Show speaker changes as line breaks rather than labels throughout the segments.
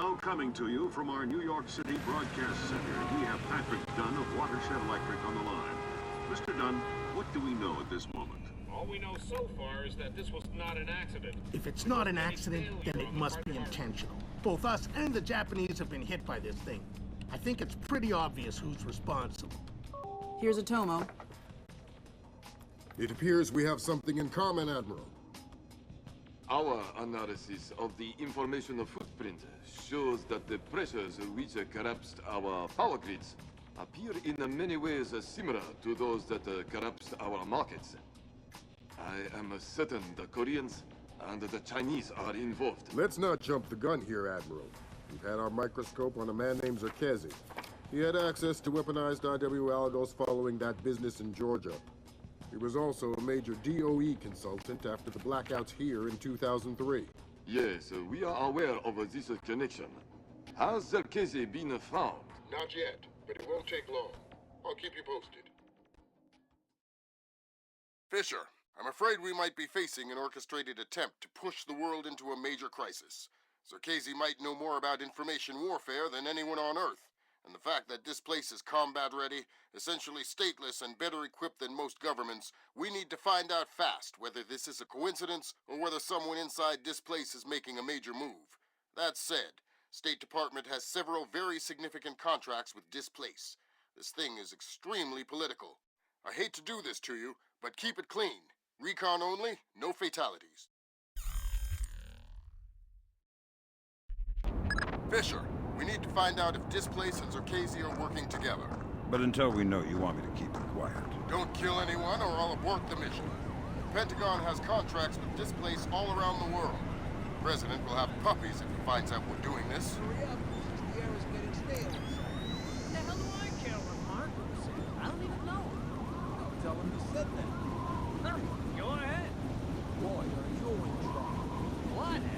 Now coming to you from our New York City broadcast center, we have Patrick Dunn of Watershed Electric on the line. Mr. Dunn, what do we know at this moment?
All we know so far is that this was not an accident.
If it's not an accident, then it must be intentional. Both us and the Japanese have been hit by this thing. I think it's pretty obvious who's responsible.
Here's a Tomo.
It appears we have something in common, Admiral.
Our analysis of the information footprint shows that the pressures which collapsed our power grids appear in many ways similar to those that collapsed our markets. I am certain the Koreans and the Chinese are involved.
Let's not jump the gun here, Admiral. We've had our microscope on a man named Zerkezi. He had access to weaponized IW algos following that business in Georgia. He was also a major DOE consultant after the blackouts here in 2003.
Yes, we are aware of this connection. Has Zerkezi been found?
Not yet, but it won't take long. I'll keep you posted.
Fisher, I'm afraid we might be facing an orchestrated attempt to push the world into a major crisis. Zerkezi might know more about information warfare than anyone on Earth. And the fact that Displace is combat-ready, essentially stateless, and better equipped than most governments, we need to find out fast whether this is a coincidence or whether someone inside Displace is making a major move. That said, State Department has several very significant contracts with Displace. This thing is extremely political. I hate to do this to you, but keep it clean. Recon only, no fatalities. Fisher. We need to find out if Displace and Zerkezi are working together.
But until we know, you want me to keep it quiet.
Don't kill anyone or I'll abort the mission. The Pentagon has contracts with Displace all around the world. The President will have puppies if he finds out we're doing this.
Hurry up, the air is getting stale.
What the hell do I care what Marco said? I don't even know.
I'll tell him you said that.
Go ahead.
Boy, are you in trouble.
Whatever.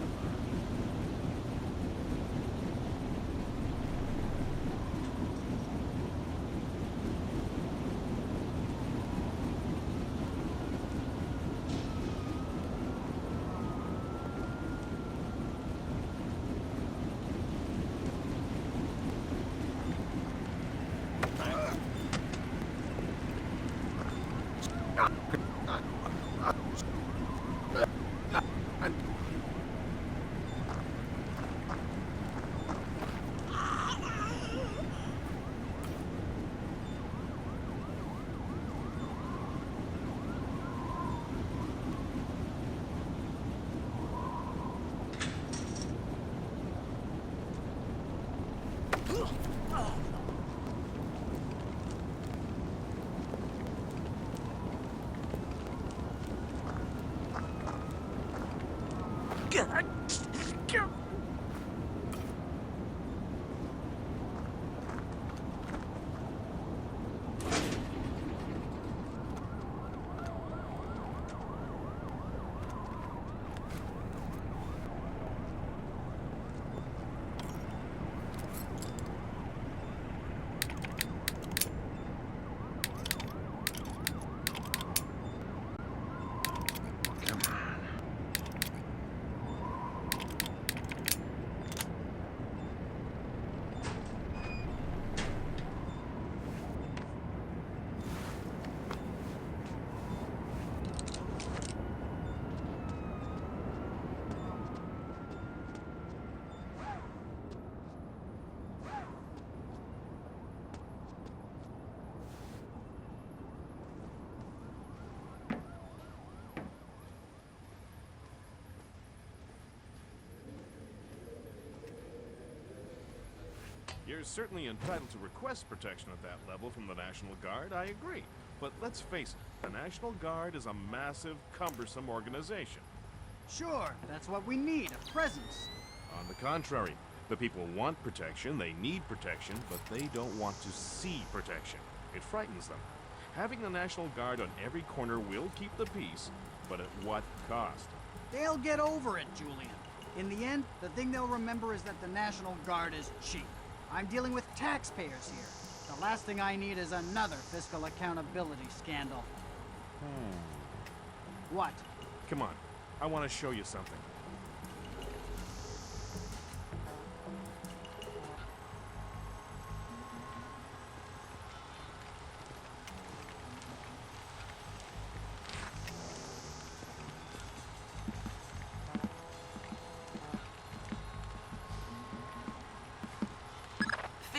God.
You're certainly entitled to request protection at that level from the National Guard, I agree. But let's face it, the National Guard is a massive, cumbersome organization.
Sure, that's what we need, a presence.
On the contrary, the people want protection, they need protection, but they don't want to see protection. It frightens them. Having the National Guard on every corner will keep the peace, but at what cost?
They'll get over it, Julian. In the end, the thing they'll remember is that the National Guard is cheap. I'm dealing with taxpayers here. The last thing I need is another fiscal accountability scandal. What?
Come on, I want to show you something.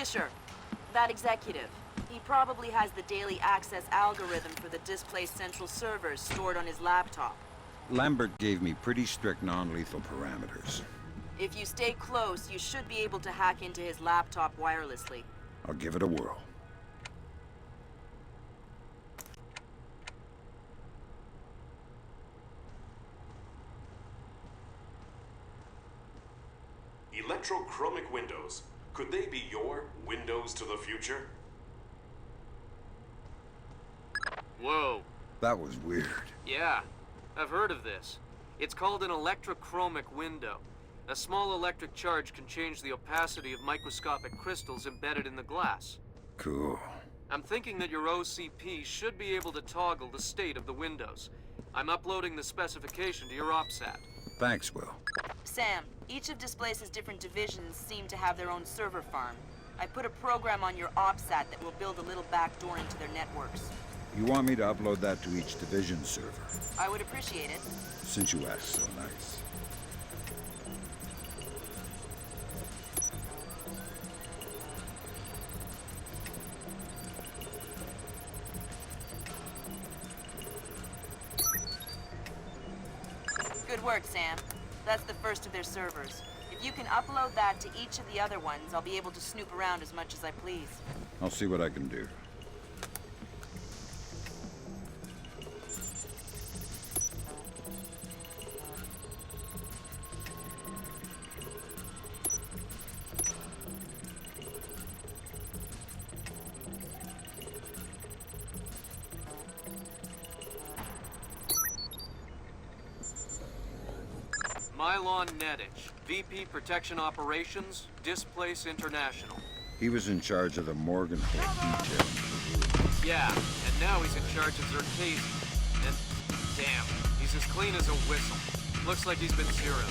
Fisher, that executive. He probably has the daily access algorithm for the Displace central servers stored on his laptop.
Lambert gave me pretty strict non-lethal parameters.
If you stay close, you should be able to hack into his laptop wirelessly.
I'll give it a whirl.
Electrochromic windows. Could they be your windows to the future?
Whoa.
That was weird.
Yeah, I've heard of this. It's called an electrochromic window. A small electric charge can change the opacity of microscopic crystals embedded in the glass.
Cool.
I'm thinking that your OCP should be able to toggle the state of the windows. I'm uploading the specification to your OPSAT.
Thanks, Will.
Sam, each of Displace's different divisions seem to have their own server farm. I put a program on your OPSAT that will build a little backdoor into their networks.
You want me to upload that to each division server?
I would appreciate it.
Since you asked so nice.
Good work, Sam. That's the first of their servers. If you can upload that to each of the other ones, I'll be able to snoop around as much as I please.
I'll see what I can do.
Mylon Nedich, VP Protection Operations, Displace International.
He was in charge of the Morganholt detail.
Yeah, and now he's in charge of Zerkasi. And damn, he's as clean as a whistle. Looks like he's been zeroed.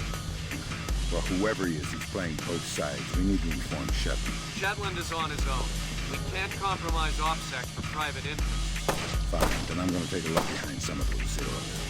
Well, whoever he is, he's playing both sides. We need to inform Shetland.
Shetland is on his own. We can't compromise OPSEC for private interests.
Fine, then I'm gonna take a look behind some of those zeros.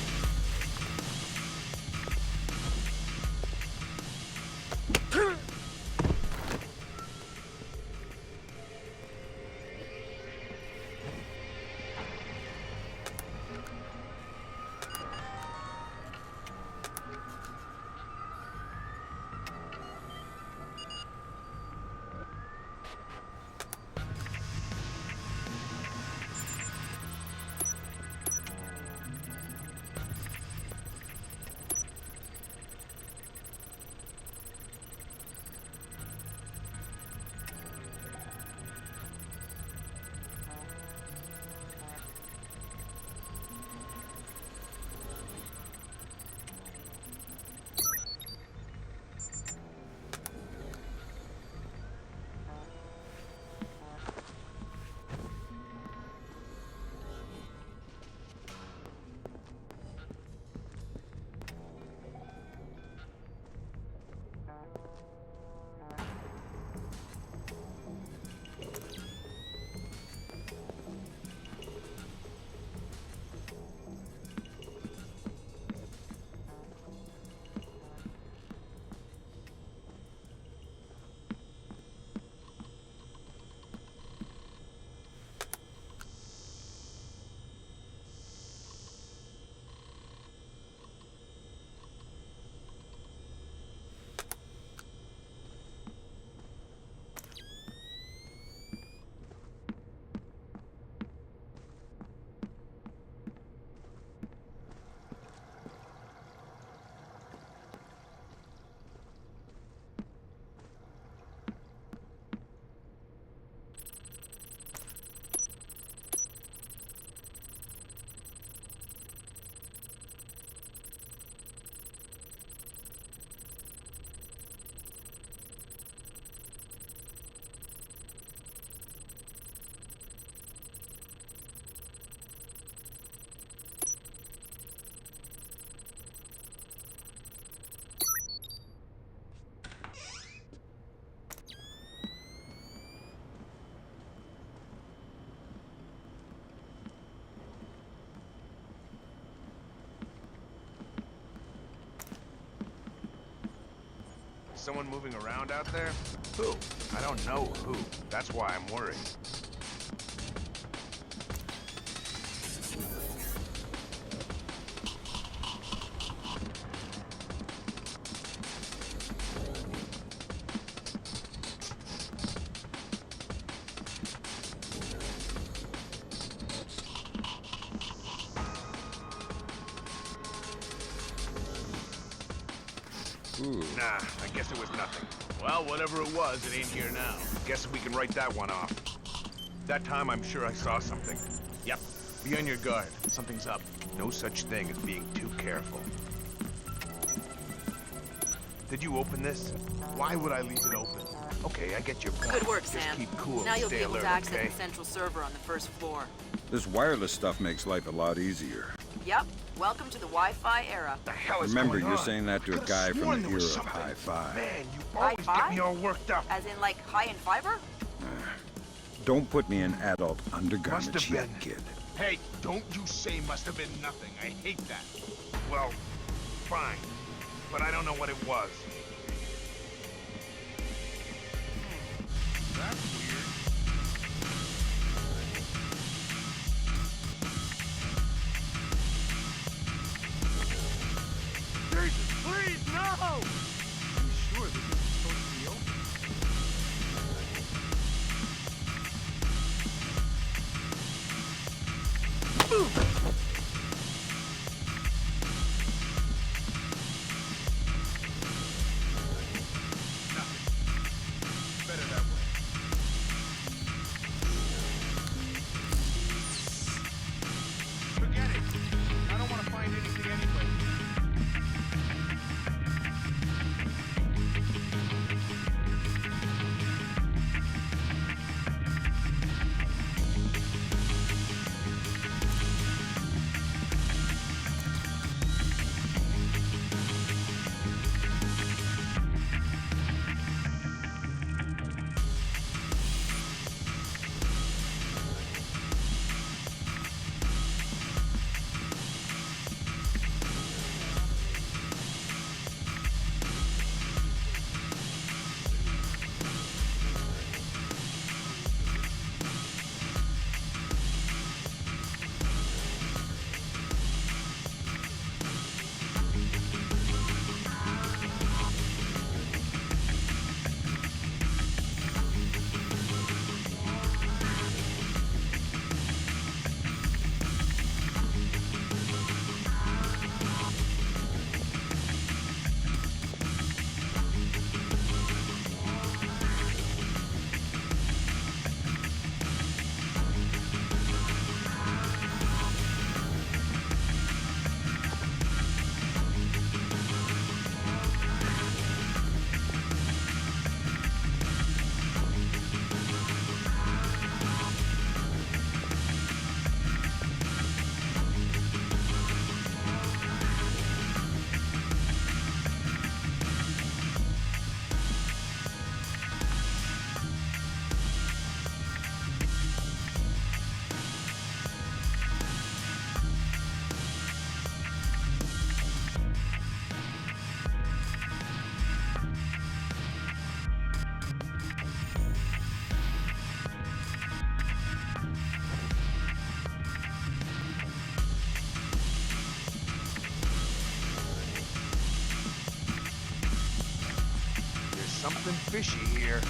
someone moving around out there? Who? I don't know who. That's why I'm worried. Nah, I guess it was nothing. Well, whatever it was, it ain't here now. Guess we can write that one off. That time, I'm sure I saw something. Yep. Be on your guard. Something's up. No such thing as being too careful. Did you open this? Why would I leave it open? Okay, I get your point.
Good work,
Just
Sam.
keep cool
Now
and
you'll
stay
be able
alert,
to access
okay?
the central server on the first floor.
This wireless stuff makes life a lot easier.
Yep. Welcome to the Wi-Fi era.
The hell is
Remember,
going
you're
on?
saying that to a guy from the era of hi-fi.
Man, you always get me all worked up.
As in, like, high-end fiber?
Don't put me in adult
Must
undergarments
have
yet,
been.
kid.
Hey, don't you say must have been nothing. I hate that. Well, fine. But I don't know what it was. That's weird. Jesus, please, no!
Are you sure this is supposed to be open?
Better that way. Forget it. I don't want to find anything anyway. Something fishy here.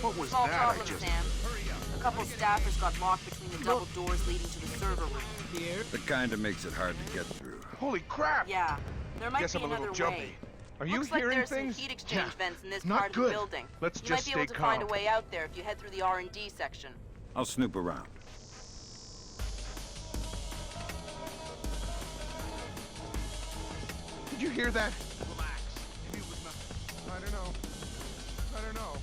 What was
Small
that
problem,
I just...
Sam. A couple staffers got locked between the double doors leading to the server room.
Here?
The kind that makes it hard to get through.
Holy crap!
Yeah, there might
Guess
be
I'm a little
another
jumpy.
way.
Are you
Looks
hearing
like there's
things?
some heat exchange
Yeah.
vents in this
Not
part
good.
of the building.
Let's
You
just
might be able
stay
to find a
calm.
way out there if you head through the R&D section.
I'll snoop around.
Did you hear that? Relax. Maybe it was nothing. I don't know. I don't know.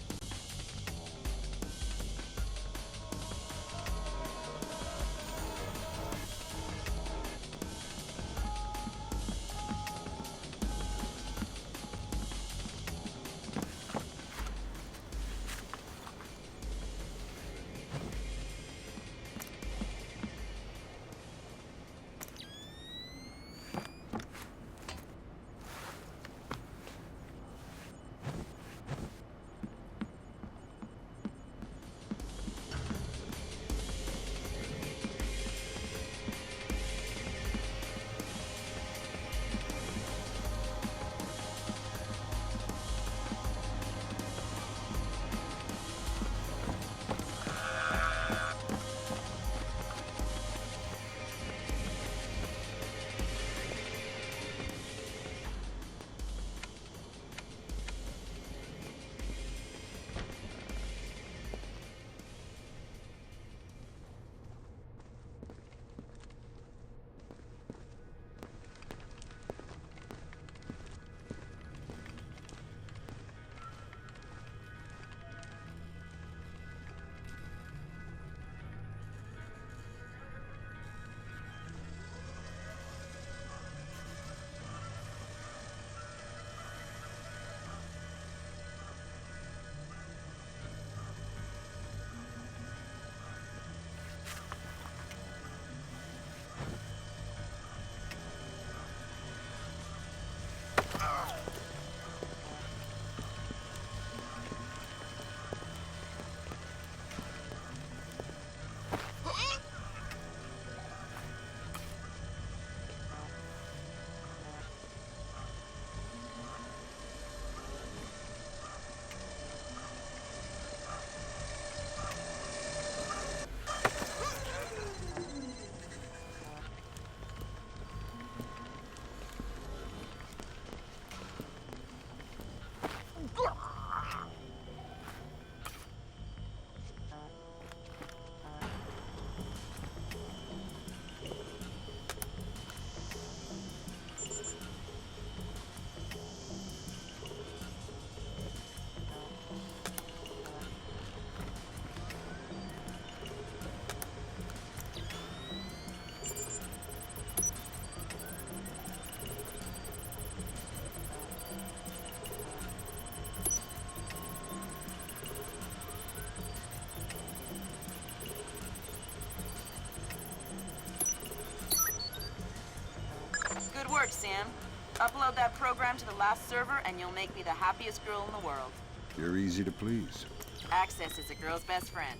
Good work, Sam. Upload that program to the last server and you'll make me the happiest girl in the world.
You're easy to please.
Access is a girl's best friend.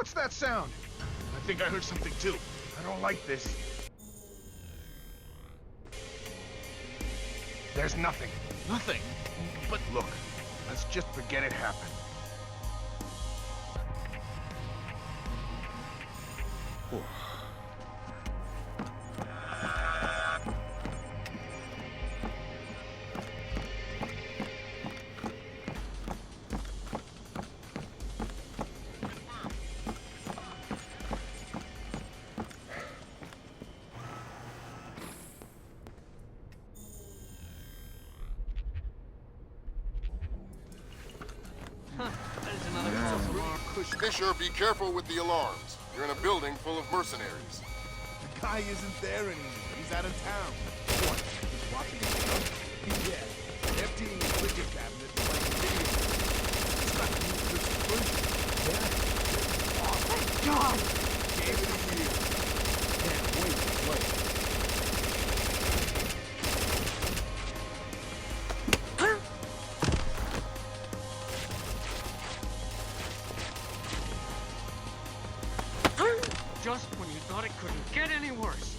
What's that sound? I think I heard something too. I don't like this. There's nothing. Nothing? But look, let's just forget it happened.
Fisher, be careful with the alarms. You're in a building full of mercenaries.
The guy isn't there anymore. He's out of town. What? He's watching the show? Yeah. Emptying the liquor cabinet and playing video. It's not the new Splinter. Yeah. Oh, thank God! Gave it a year. Can't wait to play.
Just when you thought it couldn't get any worse.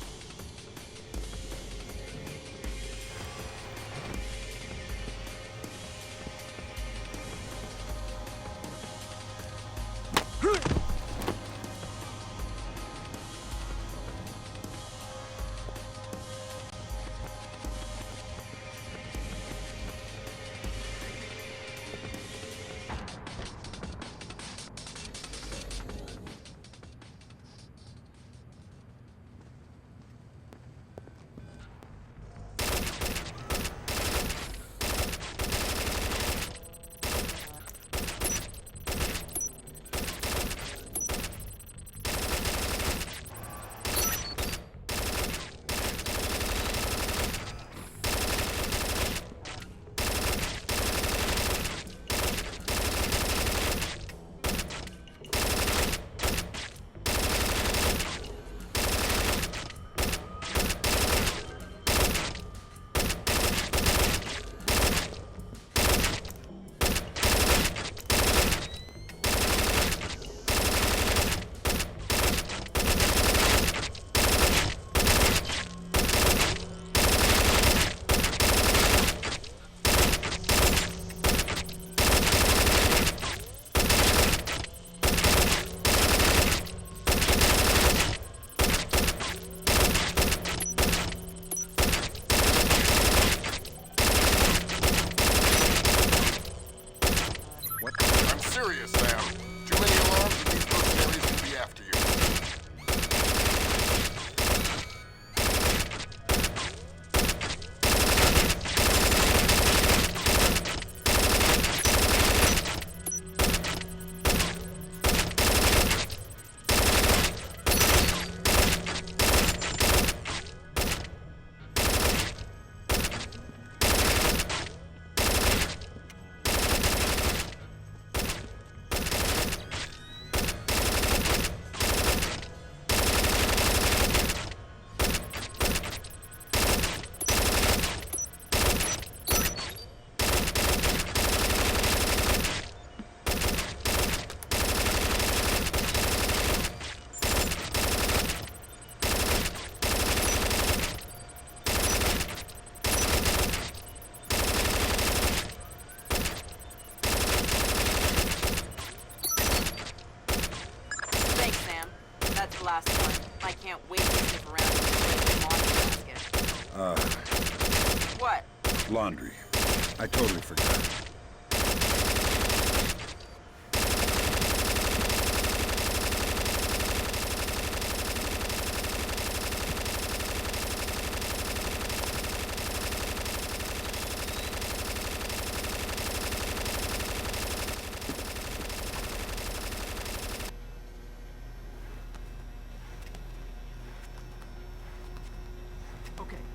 last one. I can't wait to sniff around in the laundry basket. What?
Laundry. I totally forgot.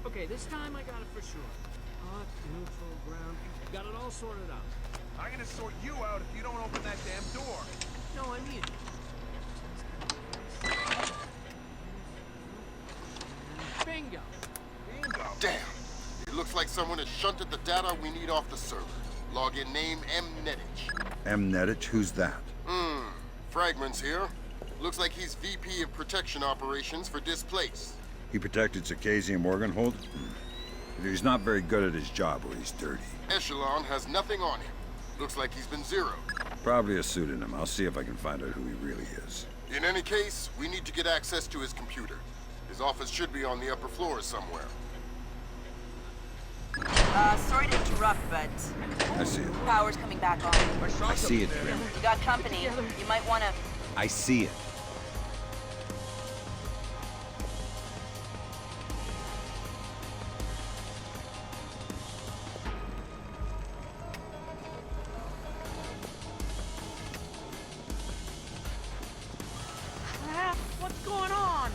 Okay, this time I got it for sure. Hot, neutral, ground. Got it all sorted out.
I'm gonna sort you out if you don't open that damn door.
No, I mean it. Bingo.
Bingo.
Damn. It looks like someone has shunted the data we need off the server. Login name M. Netich.
M. Netich? Who's that?
Fragments here. Looks like he's VP of Protection Operations for Displace.
He protected Circassian and Morganhold? Either he's not very good at his job or he's dirty.
Echelon has nothing on him. Looks like he's been zeroed.
Probably a pseudonym. I'll see if I can find out who he really is.
In any case, we need to get access to his computer. His office should be on the upper floor somewhere.
Sorry to interrupt, but...
I see it.
Power's coming back on.
I see it, Grim.
You got company. You might want to...
I see it.
What's going on?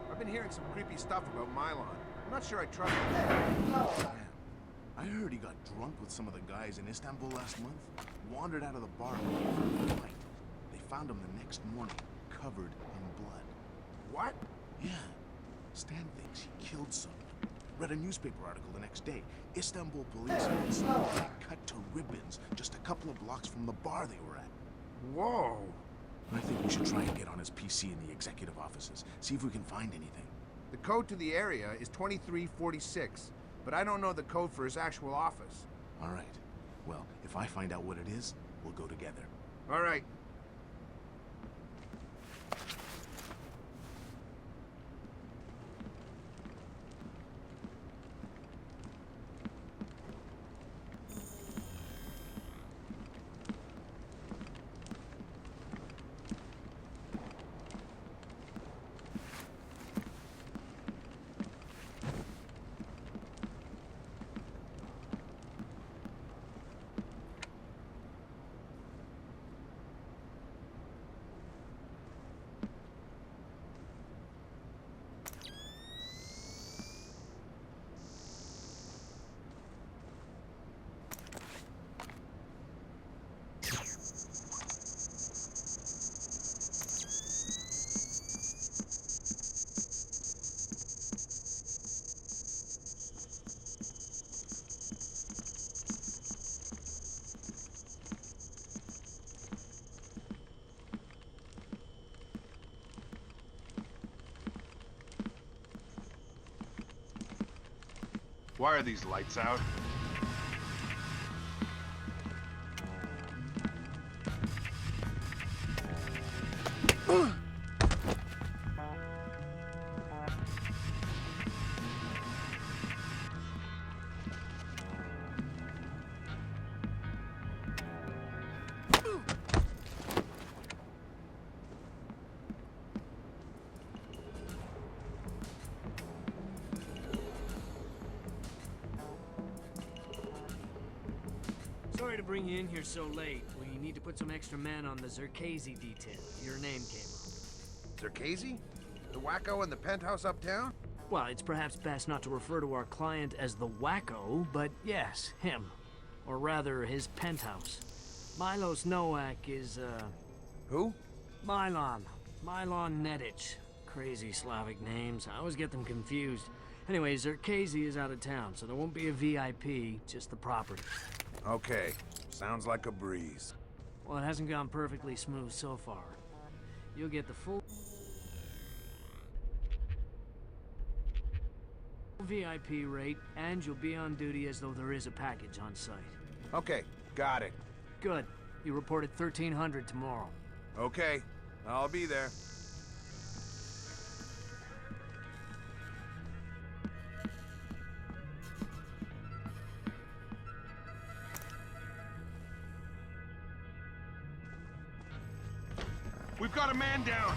I've been hearing some creepy stuff about Mylon. I'm not sure I trust it.
I heard he got drunk with some of the guys in Istanbul last month, wandered out of the bar looking for a fight. They found him the next morning, covered in blood.
What?
Yeah. Stan thinks he killed someone. Read a newspaper article the next day. Istanbul police had some guy cut to ribbons just a couple of blocks from the bar they were at.
Whoa.
I think we should try and get on his PC in the executive offices, see if we can find anything.
The code to the area is 2346, but I don't know the code for his actual office.
All right. Well, if I find out what it is, we'll go together.
All right.
Why are these lights out?
Sorry to bring you in here so late. We need to put some extra men on the Zerkazy detail. Your name came up.
Zerkazy? The wacko in the penthouse uptown?
Well, it's perhaps best not to refer to our client as the wacko, but yes, him. Or rather, his penthouse. Milos Nowak is,
Who?
Milon. Milon Nedic. Crazy Slavic names. I always get them confused. Anyway, Zerkazy is out of town, so there won't be a VIP, just the property.
Okay. Sounds like a breeze.
Well, it hasn't gone perfectly smooth so far. You'll get the full VIP rate, and you'll be on duty as though there is a package on site.
Okay, got it.
Good. You report at 1300 tomorrow.
Okay, I'll be there.
We've got a man down!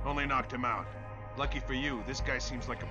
Only knocked him out. Lucky for you, this guy seems like a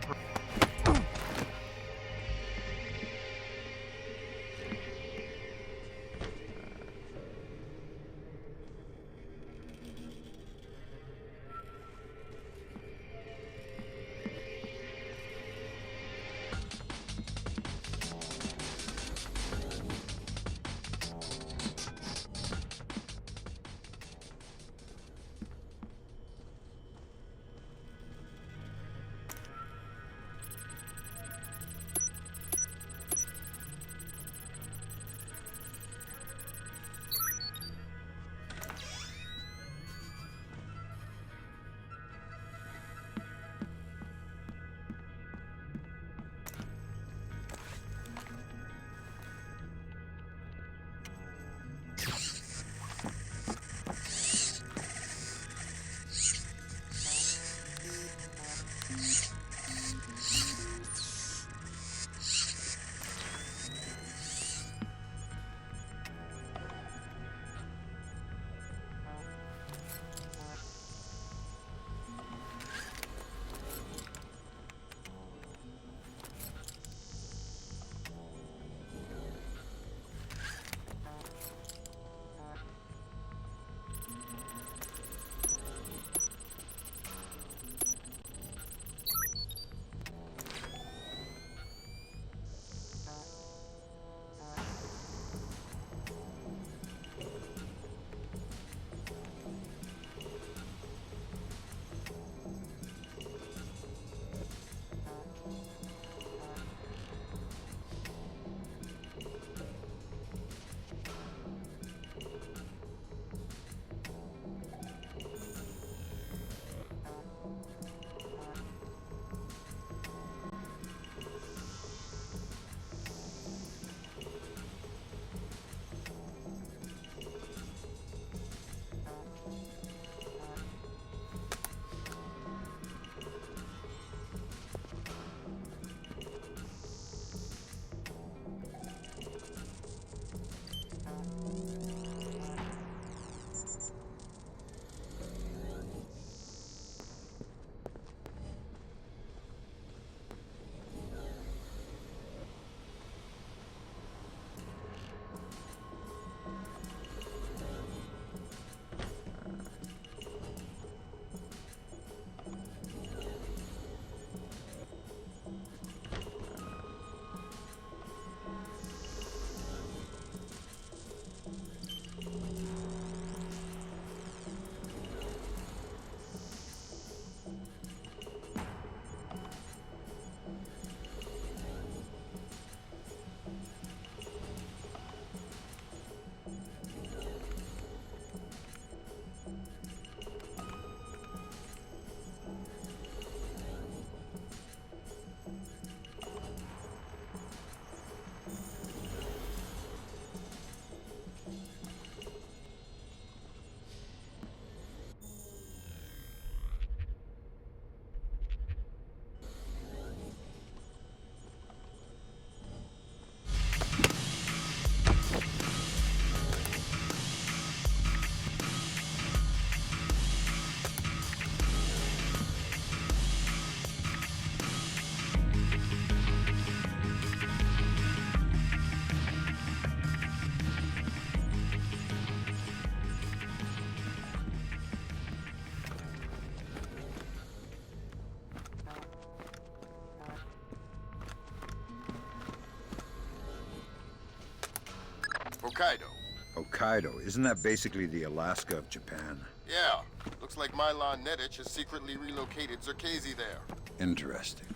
Hokkaido.
Hokkaido? Isn't that basically the Alaska of Japan?
Yeah. Looks like Milan Nedich has secretly relocated Zerkezi there.
Interesting.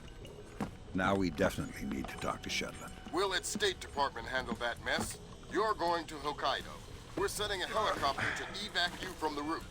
Now we definitely need to talk to Shetland.
Will its State Department handle that mess? You're going to Hokkaido. We're sending a helicopter to evac you from the roof.